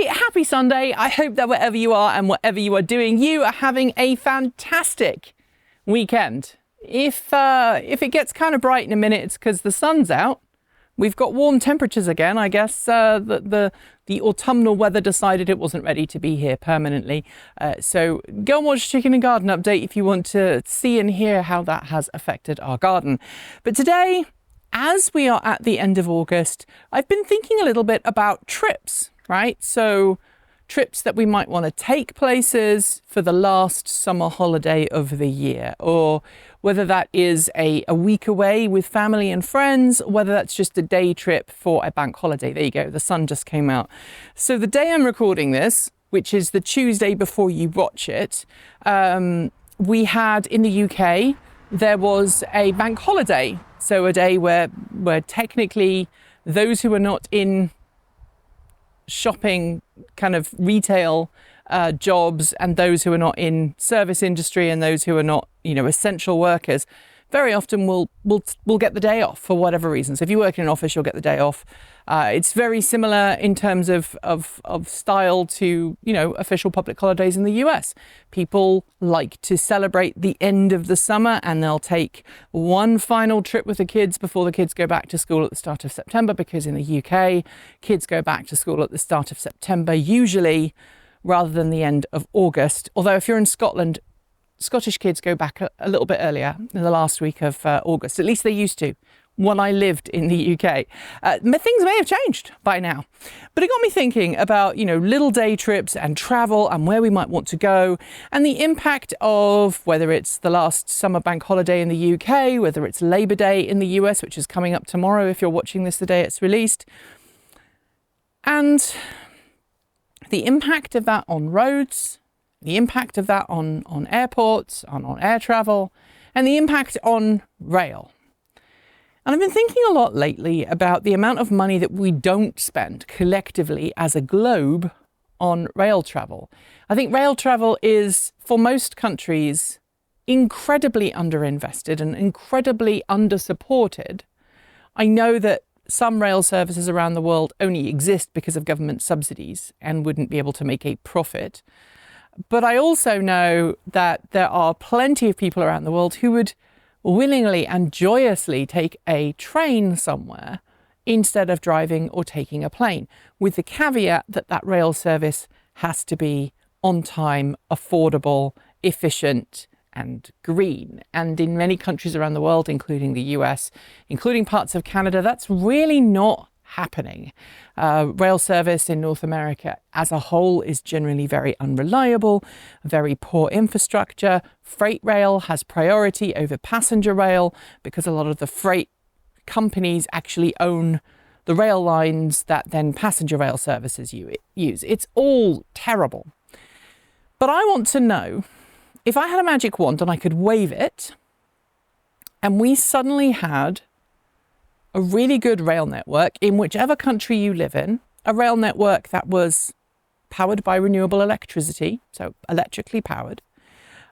happy Sunday. I hope that wherever you are and whatever you are doing, you are having a fantastic weekend. If it gets kind of bright in a minute, it's because the sun's out. We've got warm temperatures again. I guess the autumnal weather decided it wasn't ready to be here permanently. So go and watch Chicken and Garden Update if you want to see and hear how that has affected our garden. But today, as we are at the end of August, I've been thinking a little bit about trips, right? So trips that we might want to take places for the last summer holiday of the year, or whether that is a week away with family and friends, whether that's just a day trip for a bank holiday. There you go, the sun just came out. So the day I'm recording this, which is the Tuesday before you watch it, we had in the UK, there was a bank holiday. So a day where technically those who are not in shopping kind of retail jobs and those who are not in service industry and those who are not, essential workers, very often will get the day off for whatever reason. So if you work in an office, you'll get the day off. It's very similar in terms of style to, official public holidays in the US. People like to celebrate the end of the summer and they'll take one final trip with the kids before the kids go back to school at the start of September, because in the UK, kids go back to school at the start of September, usually, rather than the end of August. Although if you're in Scotland, Scottish kids go back a little bit earlier, in the last week of August. At least they used to when I lived in the UK. Things may have changed by now. But it got me thinking about, little day trips and travel and where we might want to go, and the impact of whether it's the last summer bank holiday in the UK, whether it's Labor Day in the US, which is coming up tomorrow if you're watching this the day it's released, and the impact of that on roads, the impact of that on airports, on air travel, and the impact on rail. And I've been thinking a lot lately about the amount of money that we don't spend collectively as a globe on rail travel. I think rail travel is, for most countries, incredibly underinvested and incredibly undersupported. I know that some rail services around the world only exist because of government subsidies and wouldn't be able to make a profit. But I also know that there are plenty of people around the world who would willingly and joyously take a train somewhere instead of driving or taking a plane, with the caveat that that rail service has to be on time, affordable, efficient, and green. And in many countries around the world, including the US, including parts of Canada, that's really not happening. Rail service in North America as a whole is generally very unreliable, very poor infrastructure. Freight rail has priority over passenger rail because a lot of the freight companies actually own the rail lines that then passenger rail services use. It's all terrible. But I want to know, if I had a magic wand and I could wave it, and we suddenly had a really good rail network in whichever country you live in, a rail network that was powered by renewable electricity, so electrically powered,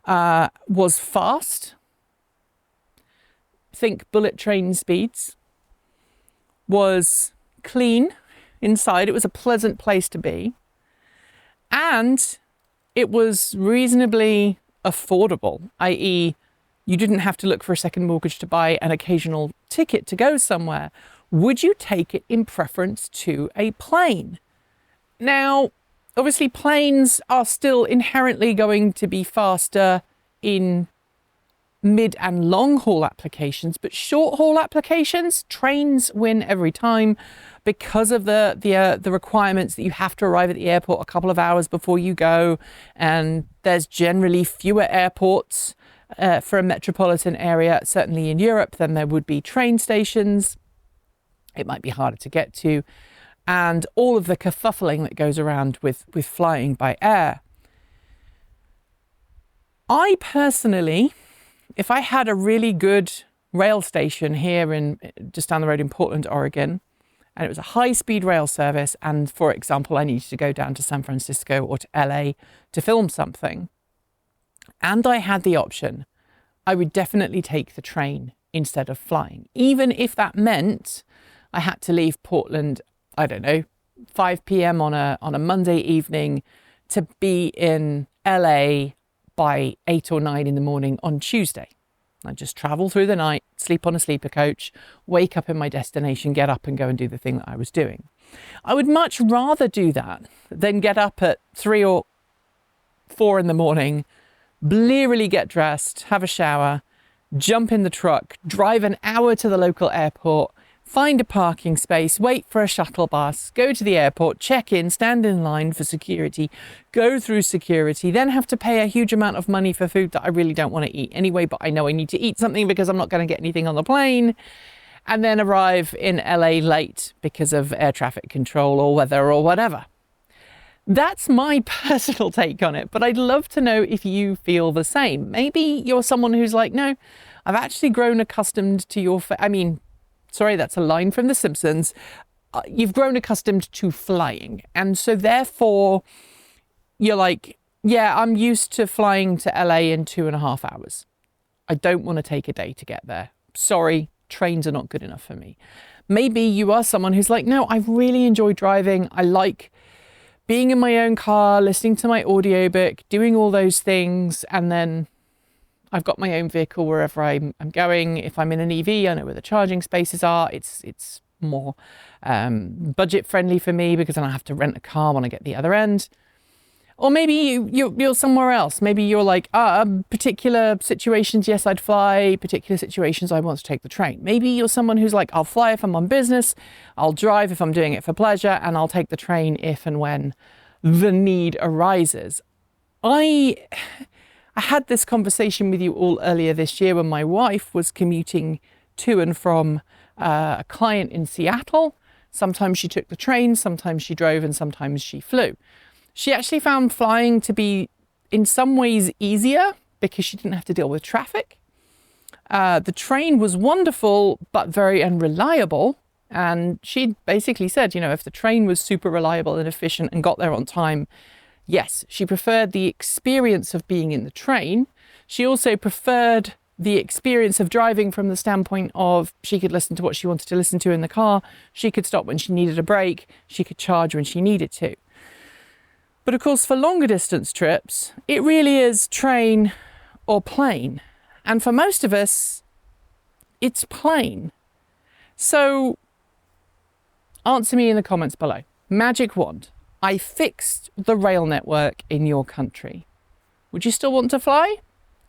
was fast, think bullet train speeds, was clean inside, it was a pleasant place to be, and it was reasonably affordable, i.e., you didn't have to look for a second mortgage to buy an occasional ticket to go somewhere. Would you take it in preference to a plane? Now, obviously, planes are still inherently going to be faster in mid and long haul applications, but short haul applications, trains win every time because of the requirements that you have to arrive at the airport a couple of hours before you go, and there's generally fewer airports for a metropolitan area, certainly in Europe, than there would be train stations. It might be harder to get to, and all of the kerfuffling that goes around with flying by air. I personally, if I had a really good rail station here just down the road in Portland, Oregon, and it was a high-speed rail service, and for example, I needed to go down to San Francisco or to LA to film something, and I had the option, I would definitely take the train instead of flying, even if that meant I had to leave Portland, I don't know, 5 p.m. on a Monday evening to be in LA by 8 or 9 in the morning on Tuesday. I just travel through the night, sleep on a sleeper coach, wake up in my destination, get up and go and do the thing that I was doing. I would much rather do that than get up at 3 or 4 in the morning, blearily get dressed, have a shower, jump in the truck, drive an hour to the local airport, find a parking space, wait for a shuttle bus, go to the airport, check in, stand in line for security, go through security, then have to pay a huge amount of money for food that I really don't want to eat anyway, but I know I need to eat something because I'm not going to get anything on the plane, and then arrive in LA late because of air traffic control or weather or whatever. That's my personal take on it, but I'd love to know if you feel the same. Maybe you're someone who's like, no, I've actually grown accustomed to sorry, that's a line from The Simpsons. You've grown accustomed to flying. And so therefore, you're like, yeah, I'm used to flying to LA in 2.5 hours. I don't want to take a day to get there. Sorry, trains are not good enough for me. Maybe you are someone who's like, no, I really enjoy driving. I like being in my own car, listening to my audiobook, doing all those things, and then I've got my own vehicle wherever I'm going. If I'm in an EV, I know where the charging spaces are. It's more budget friendly for me because then I have to rent a car when I get the other end. Or maybe you're somewhere else. Maybe you're like, particular situations, yes, I'd fly. Particular situations, I want to take the train. Maybe you're someone who's like, I'll fly if I'm on business. I'll drive if I'm doing it for pleasure. And I'll take the train if and when the need arises. I had this conversation with you all earlier this year when my wife was commuting to and from a client in Seattle. Sometimes she took the train, sometimes she drove, and sometimes she flew. She actually found flying to be in some ways easier because she didn't have to deal with traffic. The train was wonderful, but very unreliable. And she basically said, if the train was super reliable and efficient and got there on time, yes, she preferred the experience of being in the train. She also preferred the experience of driving from the standpoint of she could listen to what she wanted to listen to in the car. She could stop when she needed a break. She could charge when she needed to. But of course, for longer distance trips, it really is train or plane. And for most of us, it's plane. So answer me in the comments below. Magic wand. I fixed the rail network in your country. Would you still want to fly?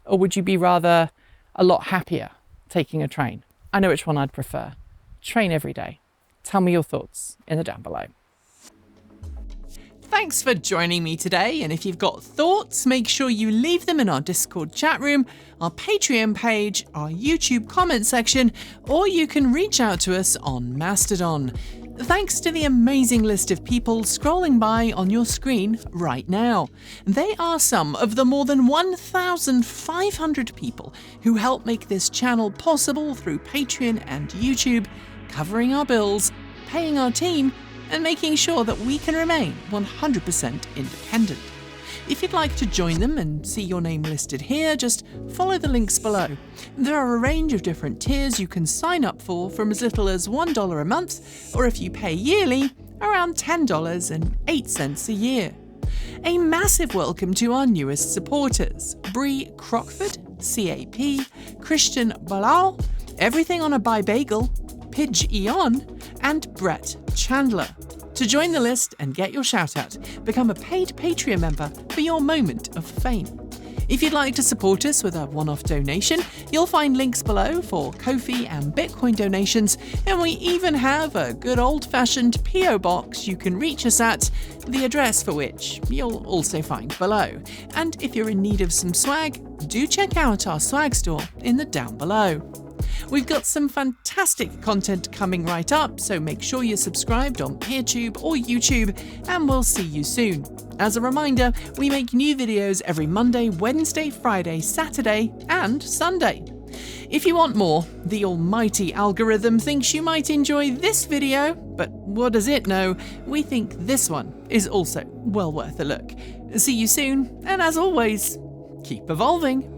Or would you be rather a lot happier taking a train? I know which one I'd prefer. Train every day. Tell me your thoughts in the down below. Thanks for joining me today, and if you've got thoughts, make sure you leave them in our Discord chat room, our Patreon page, our YouTube comment section, or you can reach out to us on Mastodon. Thanks to the amazing list of people scrolling by on your screen right now. They are some of the more than 1,500 people who help make this channel possible through Patreon and YouTube, covering our bills, paying our team, and making sure that we can remain 100% independent. If you'd like to join them and see your name listed here, just follow the links below. There are a range of different tiers you can sign up for from as little as $1 a month, or if you pay yearly, around $10.08 a year. A massive welcome to our newest supporters, Bree Crockford, CAP, Christian Balal, Everything on a Buy Bagel, Pidge Eon, and Brett Chandler. To join the list and get your shout out, become a paid Patreon member for your moment of fame. If you'd like to support us with a one-off donation, you'll find links below for Ko-fi and Bitcoin donations, and we even have a good old-fashioned PO box you can reach us at, the address for which you'll also find below. And if you're in need of some swag, do check out our swag store in the down below. We've got some fantastic content coming right up, so make sure you're subscribed on PeerTube or YouTube, and we'll see you soon. As a reminder, we make new videos every Monday, Wednesday, Friday, Saturday, and Sunday. If you want more, the almighty algorithm thinks you might enjoy this video, but what does it know? We think this one is also well worth a look. See you soon, and as always, keep evolving.